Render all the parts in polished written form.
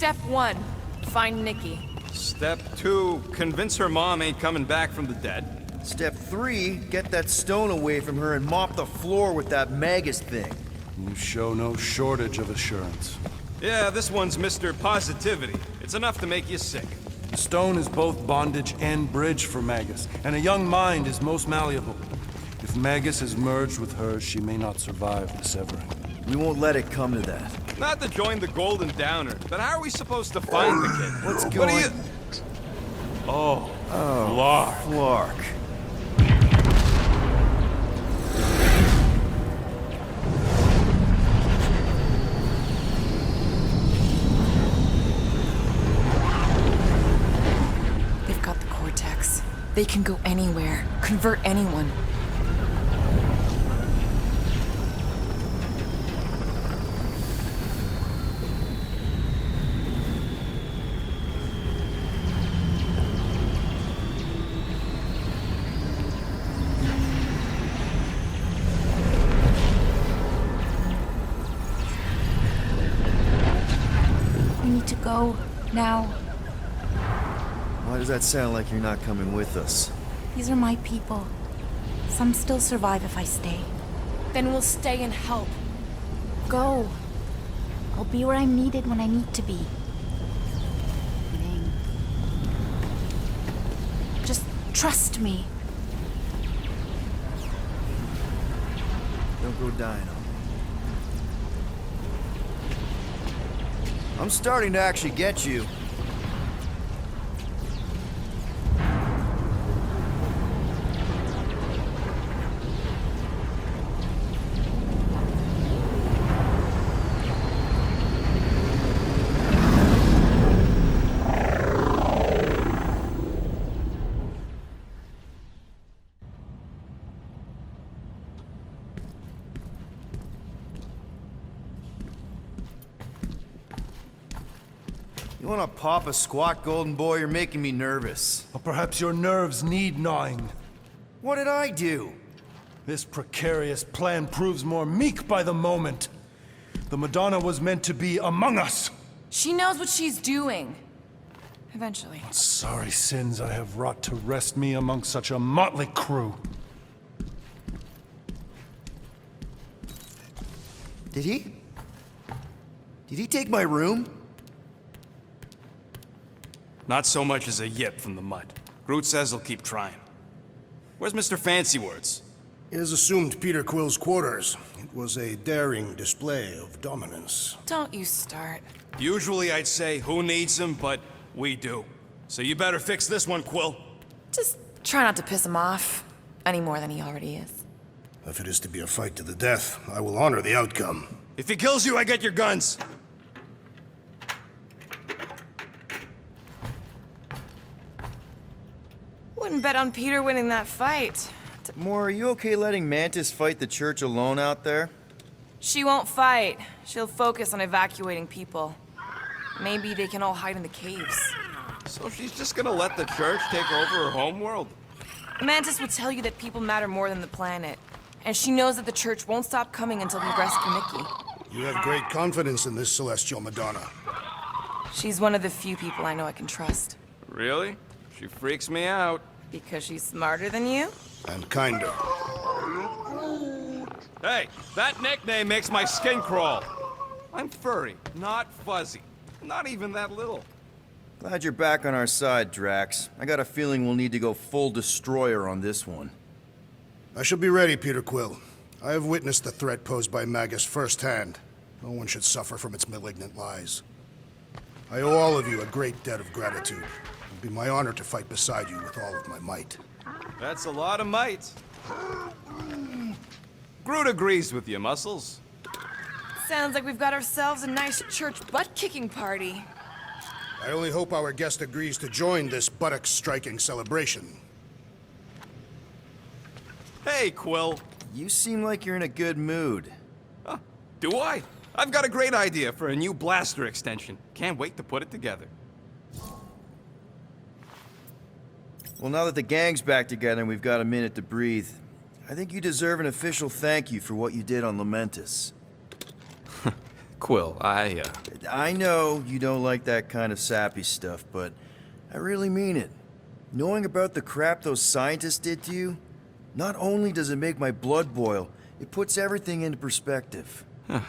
Step 1, find Nikki. Step 2, convince her mom ain't coming back from the dead. Step 3, get that stone away from her and mop the floor with that Magus thing. You show no shortage of assurance. Yeah, this one's Mr. Positivity. It's enough to make you sick. The stone is both bondage and bridge for Magus, and a young mind is most malleable. If Magus is merged with hers, she may not survive the severing. We won't let it come to that. Not to join the Golden Downer, but how are we supposed to find the kid? What's What going are you... Oh, Lark. Clark. They've got the Cortex. They can go anywhere, convert anyone. We need to go now. Why does that sound like you're not coming with us? These are my people. Some still survive if I stay. Then we'll stay and help. Go. I'll be where I'm needed when I need to be. Just trust me. Don't go dying on me. I'm starting to actually get you. You wanna pop a squat, golden boy? You're making me nervous. Or perhaps your nerves need gnawing. What did I do? This precarious plan proves more meek by the moment. The Madonna was meant to be among us. She knows what she's doing. Eventually. Sorry sins I have wrought to wrest me among such a motley crew. Did he? Did he take my room? Not so much as a yip from the mud. Groot says he'll keep trying. Where's Mr. Fancy Words? It is assumed Peter Quill's quarters. It was a daring display of dominance. Don't you start. Usually I'd say, who needs him, but we do. So you better fix this one, Quill. Just try not to piss him off any more than he already is. If it is to be a fight to the death, I will honor the outcome. If he kills you, I get your guns. Wouldn't bet on Peter winning that fight. Moore, are you okay letting Mantis fight the church alone out there? She won't fight. She'll focus on evacuating people. Maybe they can all hide in the caves. So she's just gonna let the church take over her homeworld? Mantis would tell you that people matter more than the planet. And she knows that the church won't stop coming until we rescue Nikki. You have great confidence in this celestial Madonna. She's one of the few people I know I can trust. Really? She freaks me out. Because she's smarter than you? And kinder. Hey, that nickname makes my skin crawl. I'm furry, not fuzzy. Not even that little. Glad you're back on our side, Drax. I got a feeling we'll need to go full destroyer on this one. I shall be ready, Peter Quill. I have witnessed the threat posed by Magus firsthand. No one should suffer from its malignant lies. I owe all of you a great debt of gratitude. It will be my honor to fight beside you with all of my might. That's a lot of might. Groot agrees with you, Muscles. Sounds like we've got ourselves a nice church butt-kicking party. I only hope our guest agrees to join this buttocks-striking celebration. Hey, Quill. You seem like you're in a good mood. Huh, do I? I've got a great idea for a new blaster extension. Can't wait to put it together. Well, now that the gang's back together and we've got a minute to breathe, I think you deserve an official thank you for what you did on Lamentus. Quill, I know you don't like that kind of sappy stuff, but I really mean it. Knowing about the crap those scientists did to you, not only does it make my blood boil, it puts everything into perspective.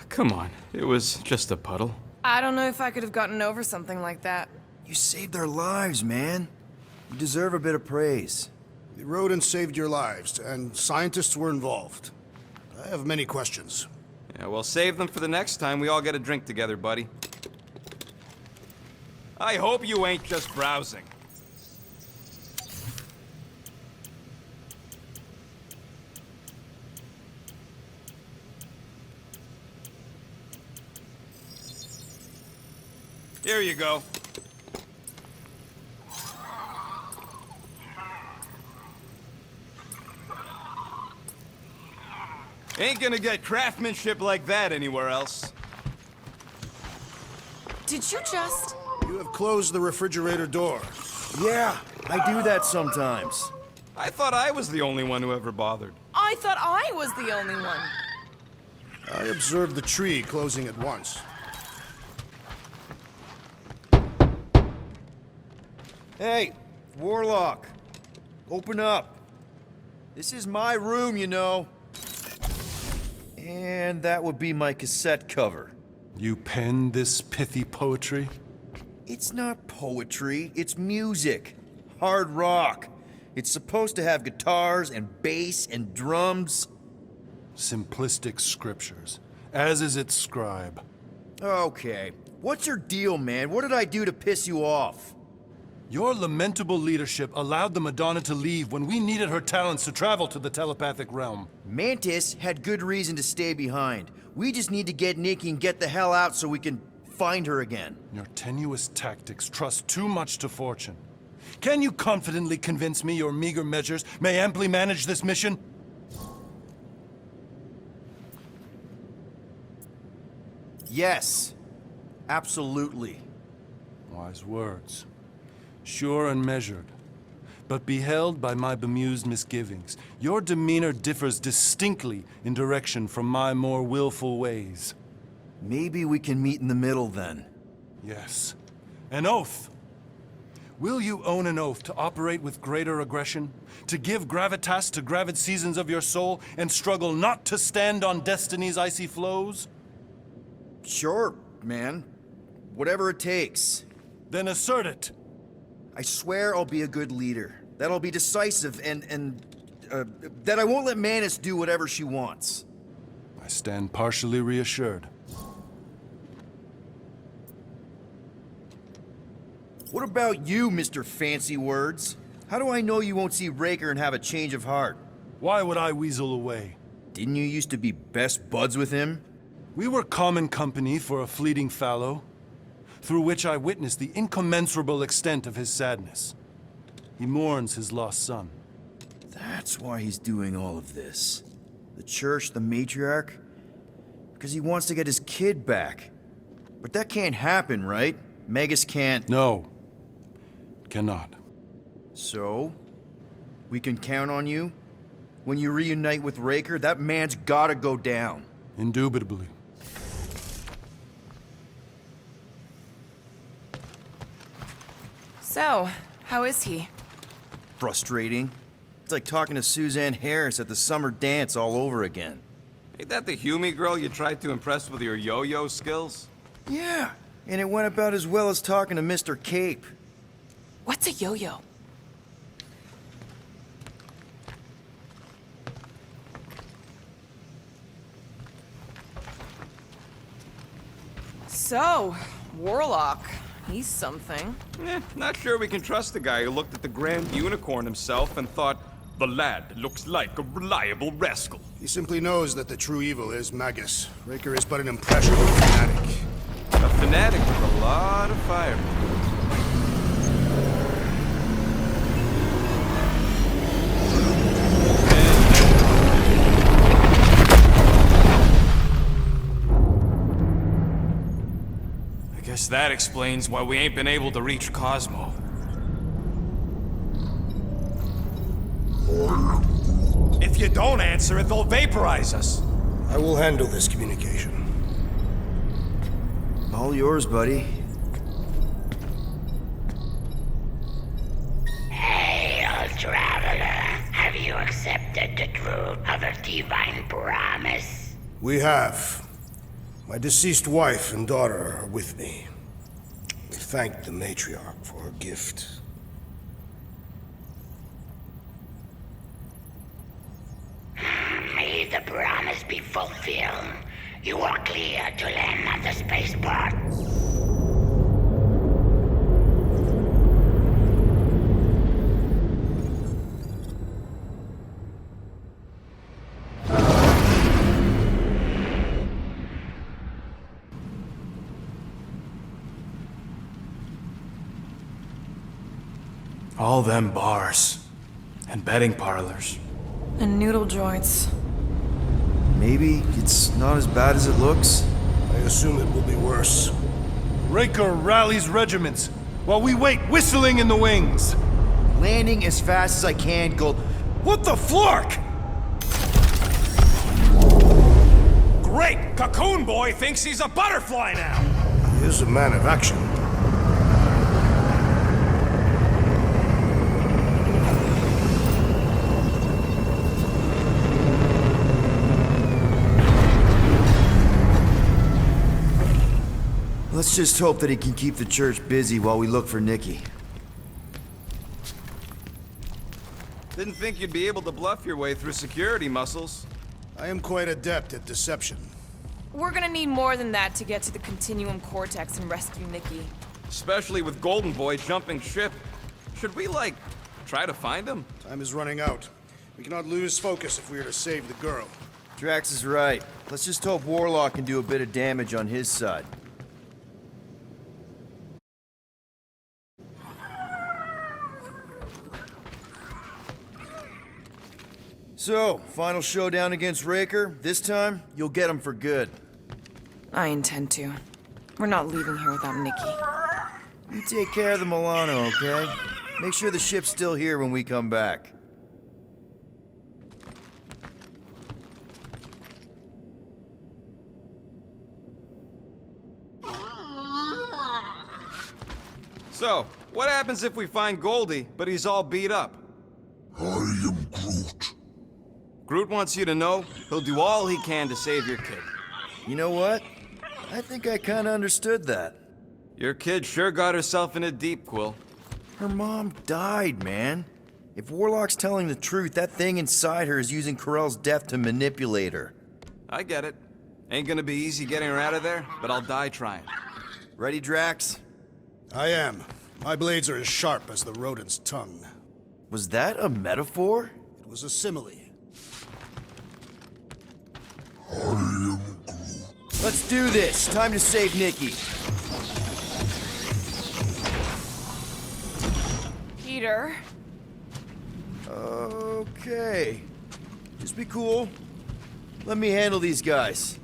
come on. It was just a puddle. I don't know if I could have gotten over something like that. You saved their lives, man. You deserve a bit of praise. The rodents saved your lives, and scientists were involved. I have many questions. Yeah, well, save them for the next time we all get a drink together, buddy. I hope you ain't just browsing. Here you go. Ain't gonna get craftsmanship like that anywhere else. Did you just... You have closed the refrigerator door. Yeah, I do that sometimes. I thought I was the only one who ever bothered. I thought I was the only one. I observed the tree closing at once. Hey, Warlock, open up. This is my room, you know. And that would be my cassette cover. You penned this pithy poetry? It's not poetry, it's music. Hard rock. It's supposed to have guitars and bass and drums. Simplistic scriptures, as is its scribe. Okay, what's your deal, man? What did I do to piss you off? Your lamentable leadership allowed the Madonna to leave when we needed her talents to travel to the telepathic realm. Mantis had good reason to stay behind. We just need to get Nikki and get the hell out so we can find her again. Your tenuous tactics trust too much to fortune. Can you confidently convince me your meager measures may amply manage this mission? Yes, absolutely. Wise words. Sure and measured, but beheld by my bemused misgivings, your demeanor differs distinctly in direction from my more willful ways. Maybe we can meet in the middle then. Yes. An oath! Will you own an oath to operate with greater aggression? To give gravitas to gravid seasons of your soul and struggle not to stand on destiny's icy flows? Sure, man. Whatever it takes. Then assert it! I swear I'll be a good leader. That I'll be decisive and that I won't let Mantis do whatever she wants. I stand partially reassured. What about you, Mr. Fancy Words? How do I know you won't see Raker and have a change of heart? Why would I weasel away? Didn't you used to be best buds with him? We were common company for a fleeting fallow, through which I witnessed the incommensurable extent of his sadness. He mourns his lost son. That's why he's doing all of this. The church, the matriarch? Because he wants to get his kid back. But that can't happen, right? Magus can't... No. Cannot. So? We can count on you? When you reunite with Raker, that man's gotta go down. Indubitably. So, how is he? Frustrating. It's like talking to Suzanne Harris at the summer dance all over again. Ain't that the Hume girl you tried to impress with your yo-yo skills? Yeah, and it went about as well as talking to Mr. Cape. What's a yo-yo? So, Warlock. He's something. Not sure we can trust the guy who looked at the Grand Unicorn himself and thought, the lad looks like a reliable rascal. He simply knows that the true evil is Magus. Raker is but an impressionable fanatic. A fanatic with a lot of fire. Guess that explains why we ain't been able to reach Cosmo. If you don't answer it, they'll vaporize us. I will handle this communication. All yours, buddy. Hey, old traveler. Have you accepted the truth of a divine promise? We have. My deceased wife and daughter are with me. We thank the matriarch for her gift. May the promise be fulfilled. You are clear to land on the spaceport. All them bars. And betting parlors. And noodle joints. Maybe it's not as bad as it looks. I assume it will be worse. Raker rallies regiments, while we wait whistling in the wings. Landing as fast as I can, Gold. What the flark? Great! Cocoon Boy thinks he's a butterfly now! He is a man of action. Let's just hope that he can keep the church busy while we look for Nikki. Didn't think you'd be able to bluff your way through security muscles. I am quite adept at deception. We're gonna need more than that to get to the Continuum Cortex and rescue Nikki. Especially with Golden Boy jumping ship. Should we, like, try to find him? Time is running out. We cannot lose focus if we are to save the girl. Drax is right. Let's just hope Warlock can do a bit of damage on his side. So, final showdown against Raker. This time, you'll get him for good. I intend to. We're not leaving here without Nikki. You take care of the Milano, okay? Make sure the ship's still here when we come back. So, what happens if we find Goldie, but he's all beat up? I am Groot. Groot wants you to know he'll do all he can to save your kid. You know what? I think I kinda understood that. Your kid sure got herself in a deep, Quill. Her mom died, man. If Warlock's telling the truth, that thing inside her is using Corell's death to manipulate her. I get it. Ain't gonna be easy getting her out of there, but I'll die trying. Ready, Drax? I am. My blades are as sharp as the rodent's tongue. Was that a metaphor? It was a simile. I am Groot. Let's do this. Time to save Nikki. Peter. Okay. Just be cool. Let me handle these guys.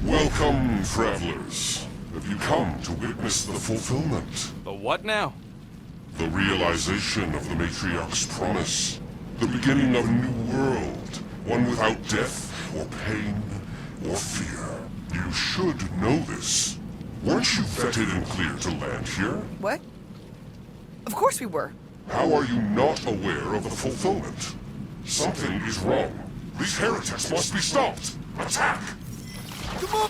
Welcome, travelers. Have you come to witness the fulfillment? The what now? The realization of the Matriarch's promise. The beginning of a new world. One without death, or pain, or fear. You should know this. Weren't you vetted and cleared to land here? What? Of course we were. How are you not aware of the fulfillment? Something is wrong. These heretics must be stopped. Attack! Come on!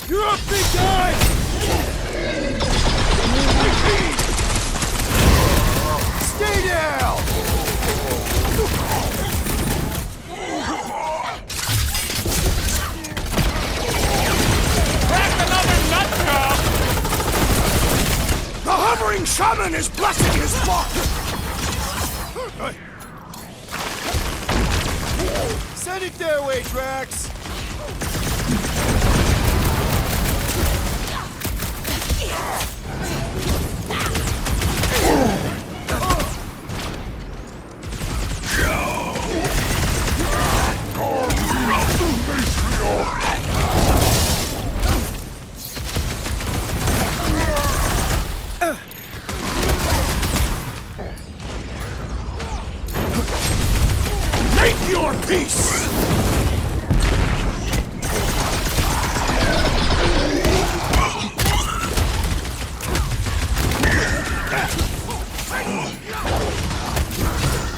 You're up, big guy! Stay down! The hovering shaman is blessing his flock! Send it their way, Drax!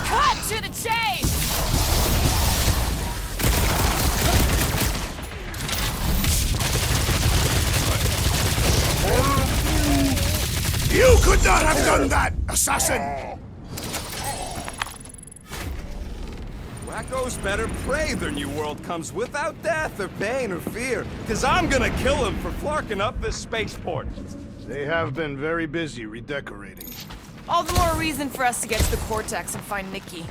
Cut to the chase! You could not have done that, assassin! Wacko's better pray their new world comes without death or pain or fear, because I'm gonna kill him for flarking up this spaceport. They have been very busy redecorating. All the more reason for us to get to the Cortex and find Nikki.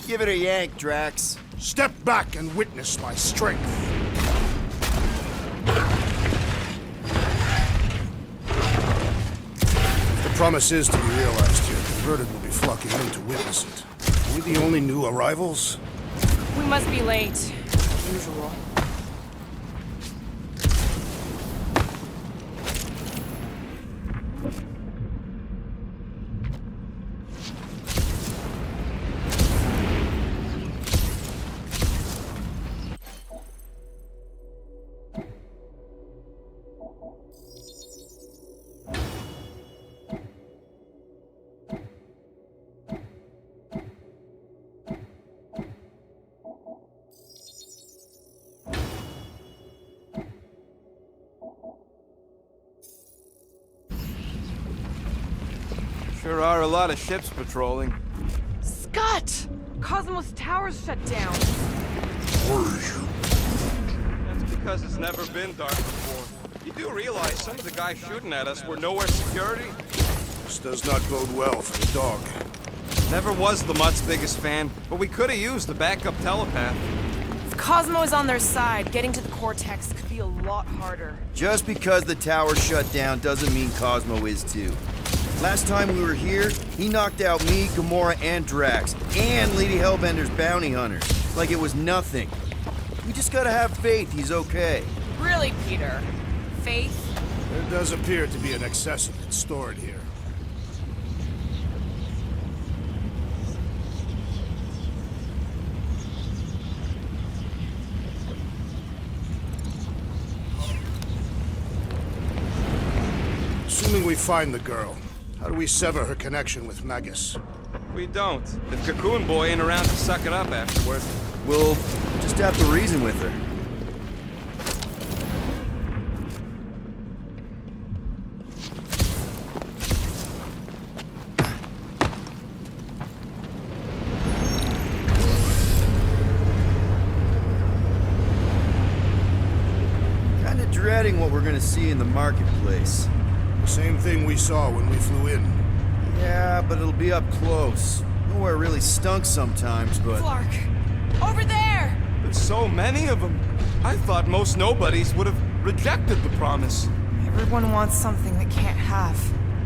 Give it a yank, Drax. Step back and witness my strength. If the promise is to be realized here, the converted will be flocking in to witness it. Are we the only new arrivals? We must be late. As usual. Sure are a lot of ships patrolling. Scott! Cosmos Tower's shut down. That's because it's never been dark before. You do realize some of the guys shooting at us were nowhere security? This does not bode well for the dog. Never was the Mutt's biggest fan, but we could have used a backup telepath. If Cosmo is on their side, getting to the Cortex could be a lot harder. Just because the tower shut down doesn't mean Cosmo is too. Last time we were here, he knocked out me, Gamora, and Drax, and Lady Hellbender's bounty hunters. Like it was nothing. We just gotta have faith he's okay. Really, Peter? Faith? There does appear to be an excess of it stored here. Assuming we find the girl, how do we sever her connection with Magus? We don't. If Cocoon Boy ain't around to suck it up afterward. We'll just have to reason with her. Kinda dreading what we're gonna see in the marketplace. The same thing we saw when we flew in. Yeah, but it'll be up close. Nowhere really stunk sometimes, but... Clark! Over there! There's so many of them. I thought most nobodies would have rejected the promise. Everyone wants something they can't have.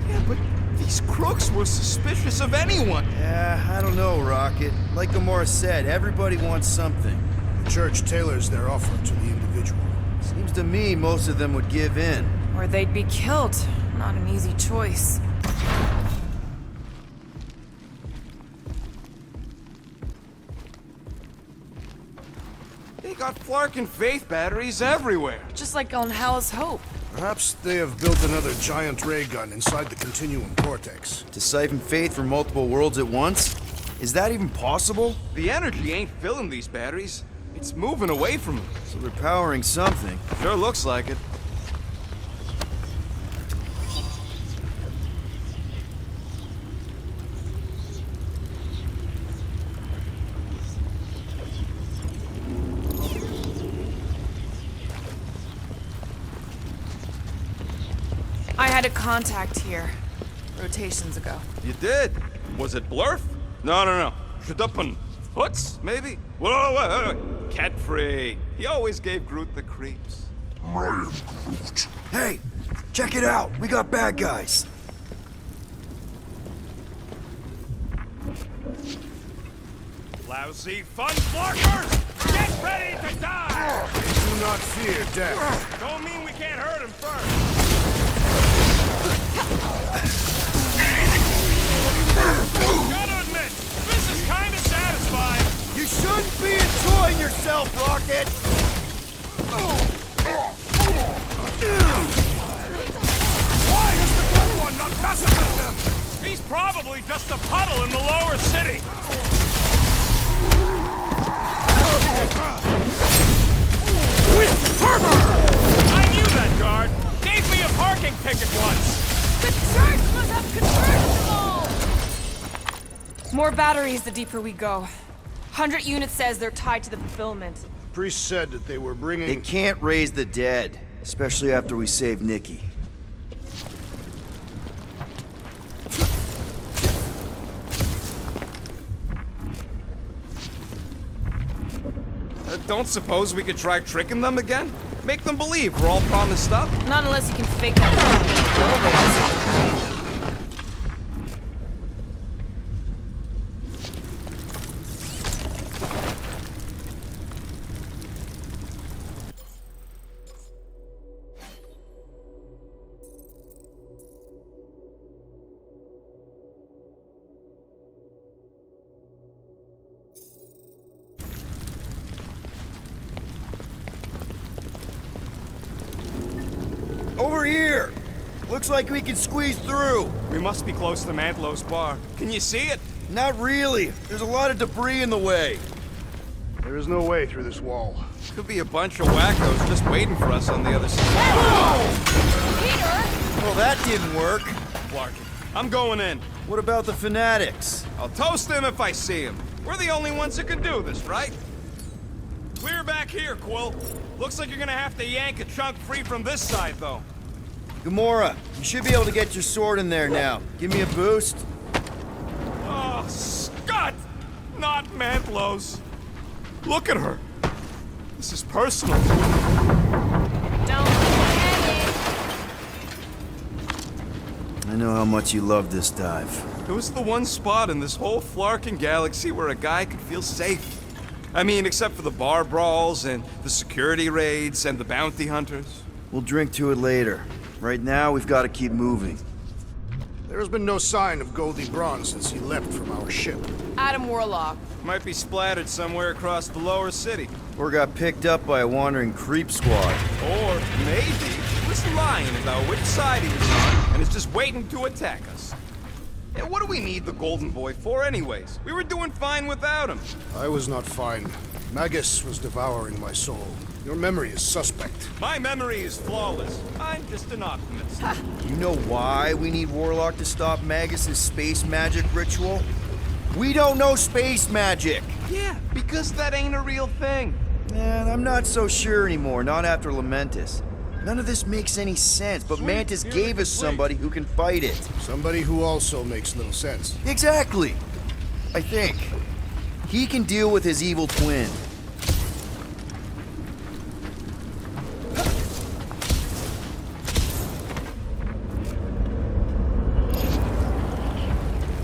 Yeah, but these crooks were suspicious of anyone. Yeah, I don't know, Rocket. Like Gamora said, everybody wants something. The church tailors their offer to the individual. Seems to me most of them would give in. Or they'd be killed. Not an easy choice. They got Flark and Faith batteries everywhere. Just like on Hal's Hope. Perhaps they have built another giant ray gun inside the Continuum Cortex. To siphon faith from multiple worlds at once? Is that even possible? The energy ain't filling these batteries. It's moving away from them. So they're powering something. Sure looks like it. I had a contact here. Rotations ago. You did? Was it Blurf? No. Shadupin. Hoots, maybe? Whoa. Cat free. He always gave Groot the creeps. Hey, check it out. We got bad guys. Lousy fun flarkers! Get ready to die! Do not fear death. Don't mean we can't hurt him first. Gotta admit, this is kinda satisfying. You shouldn't be enjoying Explain yourself, Rocket! Why is the good one not messing with them? He's probably just a puddle in the lower city. I knew that guard. Gave me a parking ticket once. The church must have converted them all! More batteries the deeper we go. 100 units says they're tied to the fulfillment. Priest said that they were bringing... They can't raise the dead, especially after we save Nikki. Don't suppose we could try tricking them again? Make them believe we're all promised stuff? Not unless you can fake that. Over here! Looks like we can squeeze through. We must be close to Mantlow's bar. Can you see it? Not really. There's a lot of debris in the way. There is no way through this wall. Could be a bunch of wackos just waiting for us on the other side. Well, that didn't work. Larkin, I'm going in. What about the fanatics? I'll toast them if I see them. We're the only ones who can do this, right? Clear back here, Quill. Looks like you're gonna have to yank a chunk free from this side, though. Gamora, you should be able to get your sword in there now. Give me a boost. Oh, Scott! Not Mantlow's. Look at her. This is personal. Don't panic. I know how much you love this dive. It was the one spot in this whole Flarkin galaxy where a guy could feel safe. I mean, except for the bar brawls and the security raids and the bounty hunters. We'll drink to it later. Right now, we've got to keep moving. There has been no sign of Goldie Braun since he left from our ship. Adam Warlock. Might be splattered somewhere across the lower city. Or got picked up by a wandering creep squad. Or maybe he was lying about which side he was on and is just waiting to attack us. And what do we need the Golden Boy for anyways? We were doing fine without him. I was not fine. Magus was devouring my soul. Your memory is suspect. My memory is flawless. I'm just an optimist. You know why we need Warlock to stop Magus's space magic ritual? We don't know space magic! Yeah, because that ain't a real thing. Man, I'm not so sure anymore, not after Lamentus. None of this makes any sense, but Sweet, Mantis here gave we us can somebody who can fight it. Somebody who also makes little sense. Exactly! I think. He can deal with his evil twin.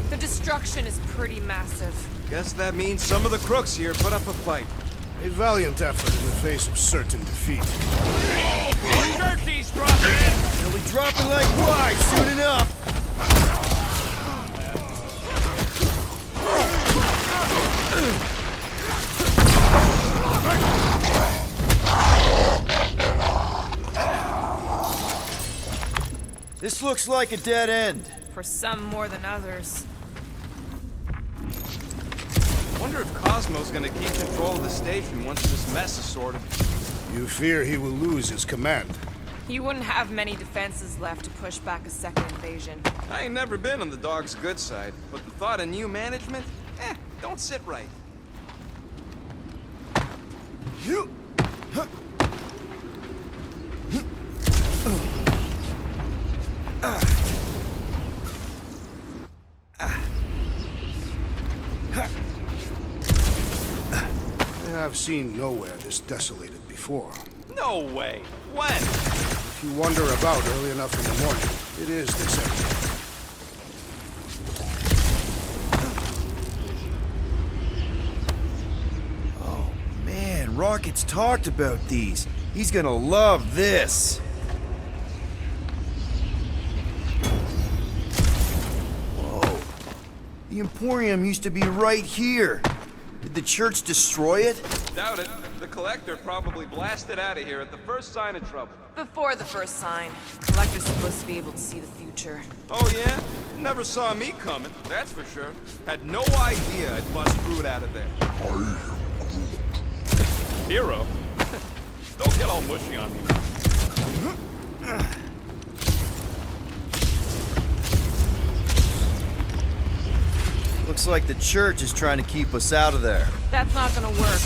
The destruction is pretty massive. Guess that means some of the crooks here put up a fight. A valiant effort in the face of certain defeat. Turkey's dropping in! They'll be dropping like flies soon enough! This looks like a dead end. For some more than others. Wonder if Cosmo's gonna keep control of the station once this mess is sorted. You fear he will lose his command. He wouldn't have many defenses left to push back a second invasion. I ain't never been on the dog's good side, but the thought of new management, don't sit right. I have seen nowhere this desolated before. No way. When? If you wander about early enough in the morning, it is this empty. Oh, man, Rocket's talked about these. He's gonna love this. Whoa. The Emporium used to be right here. Did the church destroy it? Doubt it. The Collector probably blasted out of here at the first sign of trouble. Before the first sign. Collector's supposed to be able to see the future. Oh yeah? Never saw me coming, that's for sure. Had no idea I'd bust Groot out of there. Hero? Don't get all mushy on me. Looks like the church is trying to keep us out of there. That's not gonna work.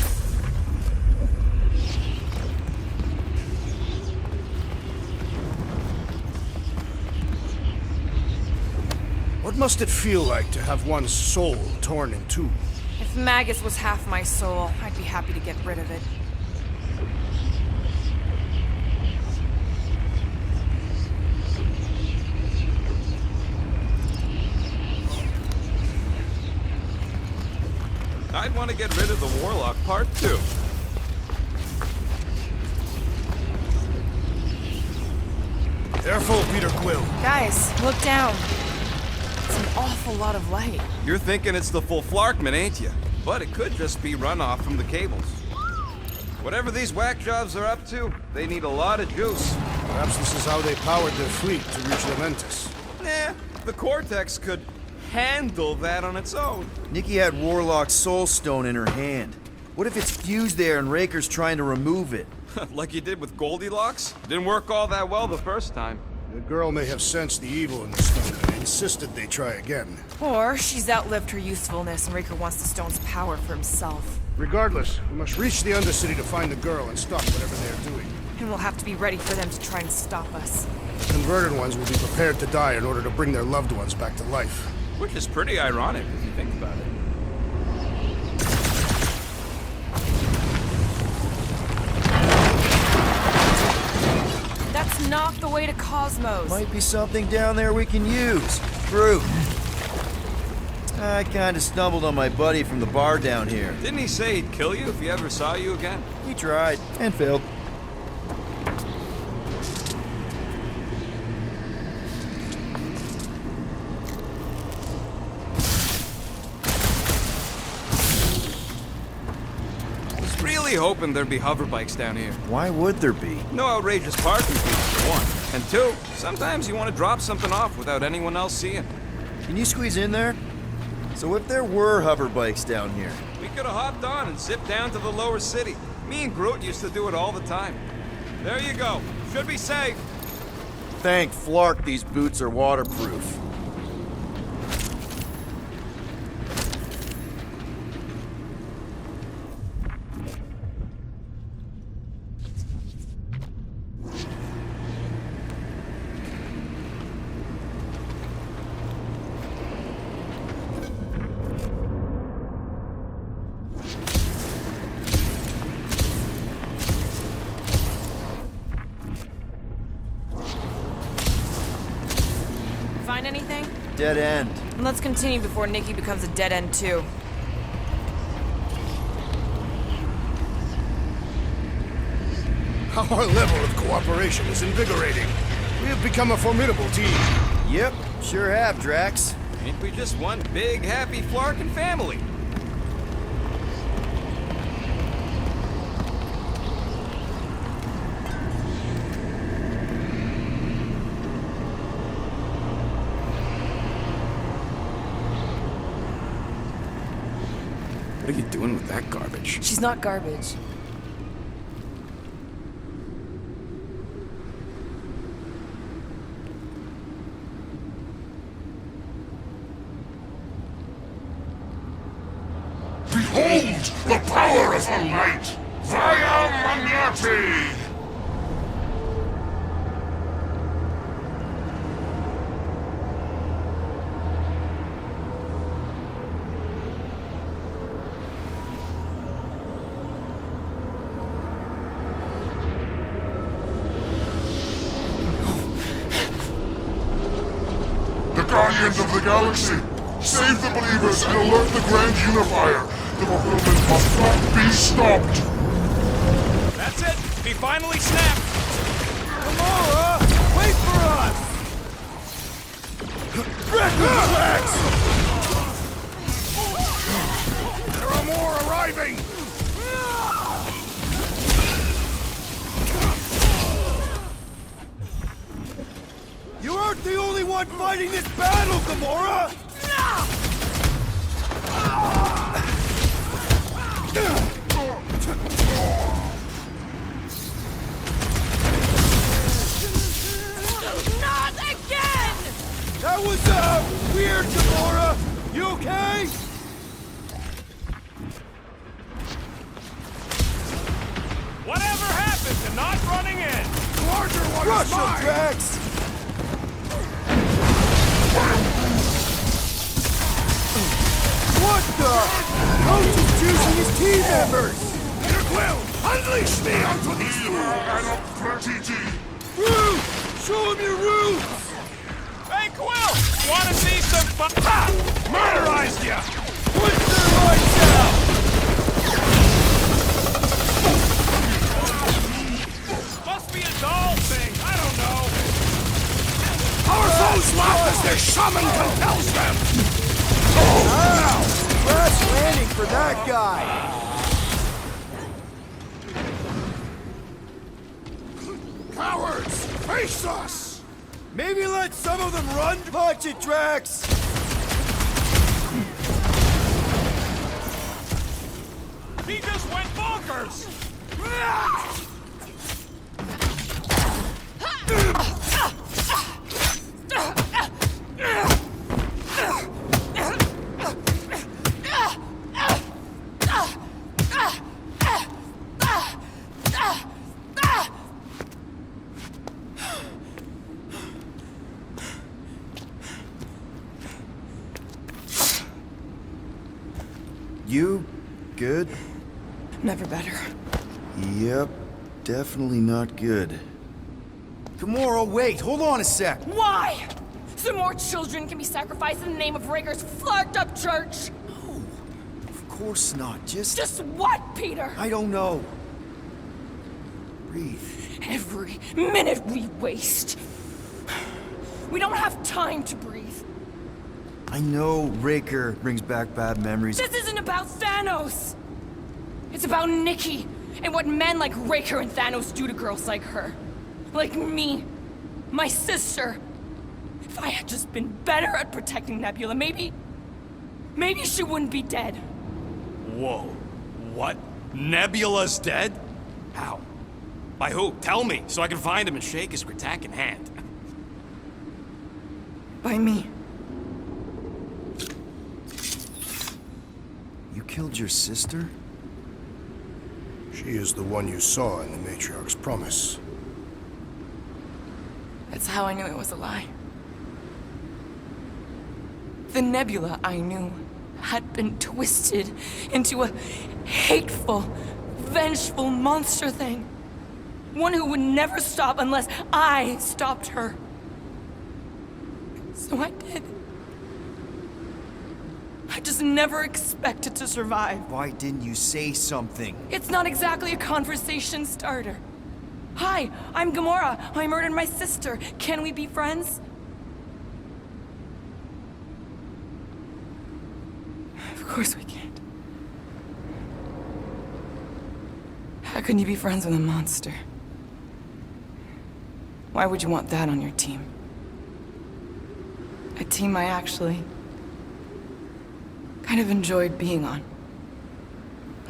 What must it feel like to have one's soul torn in two? If Magus was half my soul, I'd be happy to get rid of it. I'd want to get rid of the Warlock part too. Careful, Peter Quill. Guys, look down. It's an awful lot of light. You're thinking it's the full Flarkman, ain't you? But it could just be runoff from the cables. Whatever these whack jobs are up to, they need a lot of juice. Perhaps this is how they powered their fleet to reach Lamentus. Nah, the Cortex could handle that on its own. Nikki had Warlock's soul stone in her hand. What if it's fused there and Raker's trying to remove it? Like you did with Goldilocks? Didn't work all that well the first time. The girl may have sensed the evil in the stone and insisted they try again. Or she's outlived her usefulness and Raker wants the stone's power for himself. Regardless, we must reach the Undercity to find the girl and stop whatever they are doing. And we'll have to be ready for them to try and stop us. The converted ones will be prepared to die in order to bring their loved ones back to life. Which is pretty ironic if you think about it. That's not the way to Cosmos. Might be something down there we can use. Fruit. I kinda stumbled on my buddy from the bar down here. Didn't he say he'd kill you if he ever saw you again? He tried, and failed. Really hoping there'd be hover bikes down here. Why would there be? No outrageous parking fees, for one. And two, sometimes you want to drop something off without anyone else seeing. Can you squeeze in there? So if there were hover bikes down here, We could have hopped on and zipped down to the lower city. Me and Groot used to do it all the time. There you go. Should be safe. thank Flark these boots are waterproof. Find anything? Dead end. Let's continue before Nikki becomes a dead end too. Our level of cooperation is invigorating. We have become a formidable team. Yep, sure have, Drax. Ain't we just one big, happy Flarkin family? What are you doing with that garbage? She's not garbage. Behold the power of the light! Via Magnati! The Guardians of the Galaxy! Save the believers and alert the Grand Unifier! The fulfillment must not be stopped! That's it! He finally snapped! Gamora! Wait for us! They're more arriving! You aren't the only one fighting this battle, Gamora! Not again! That was, weird, Gamora! You okay? Whatever happened to not running in? Larger one Rush is him, mine! Drax! What the? Coach is choosing his team members! Peter Quill, unleash me onto these Rue! Show him your roots! Hey, Quill! Wanna see some fun? Ha! Murderized ya! Put their lights out! Must be a doll thing, I don't know. Our foes laugh as their shaman compels them! Ow! Crash landing for that guy! Cowards, face us! Maybe let some of them run? Punch it, Drax! He just went bonkers! You? Good? Never better. Yep, definitely not good. Gamora, wait! Hold on a sec! Why? So more children can be sacrificed in the name of Raker's flagged-up church? No, of course not. Just what, Peter? I don't know. Breathe. Every minute we waste. We don't have time to breathe. I know Raker brings back bad memories. This isn't about Thanos. It's about Nikki and what men like Raker and Thanos do to girls like her. Like me. My sister. If I had just been better at protecting Nebula, maybe she wouldn't be dead. Whoa. What? Nebula's dead? How? By who? Tell me, so I can find him and shake his Kratak in hand. By me. You killed your sister? She is the one you saw in the Matriarch's promise. That's how I knew it was a lie. The Nebula I knew had been twisted into a hateful, vengeful monster thing. One who would never stop unless I stopped her. So I did. I just never expected to survive. Why didn't you say something? It's not exactly a conversation starter. Hi, I'm Gamora. I murdered my sister. Can we be friends? Of course we can't. How can you be friends with a monster? Why would you want that on your team? A team I actually kind of enjoyed being on,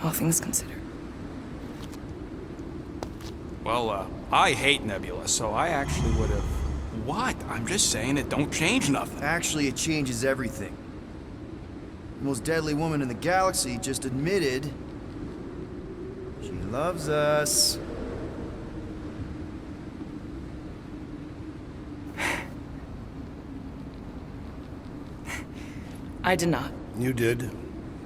all things considered. Well, I hate Nebula, so I actually would have... What? I'm just saying it don't change nothing. Actually, it changes everything. The most deadly woman in the galaxy just admitted she loves us. I did not. You did.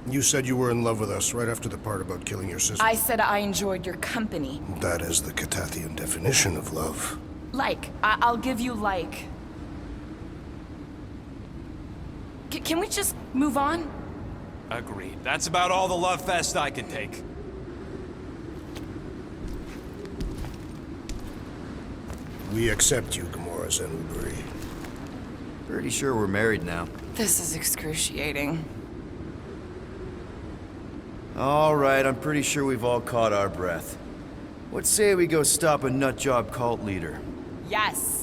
You said you were in love with us right after the part about killing your sister. I said I enjoyed your company. That is the Catathian definition of love. Like. I'll give you like. Can we just move on? Agreed. That's about all the love fest I can take. We accept you, Gamora Zenuburi. Pretty sure we're married now. This is excruciating. All right, I'm pretty sure we've all caught our breath. What say we go stop a nutjob cult leader? Yes.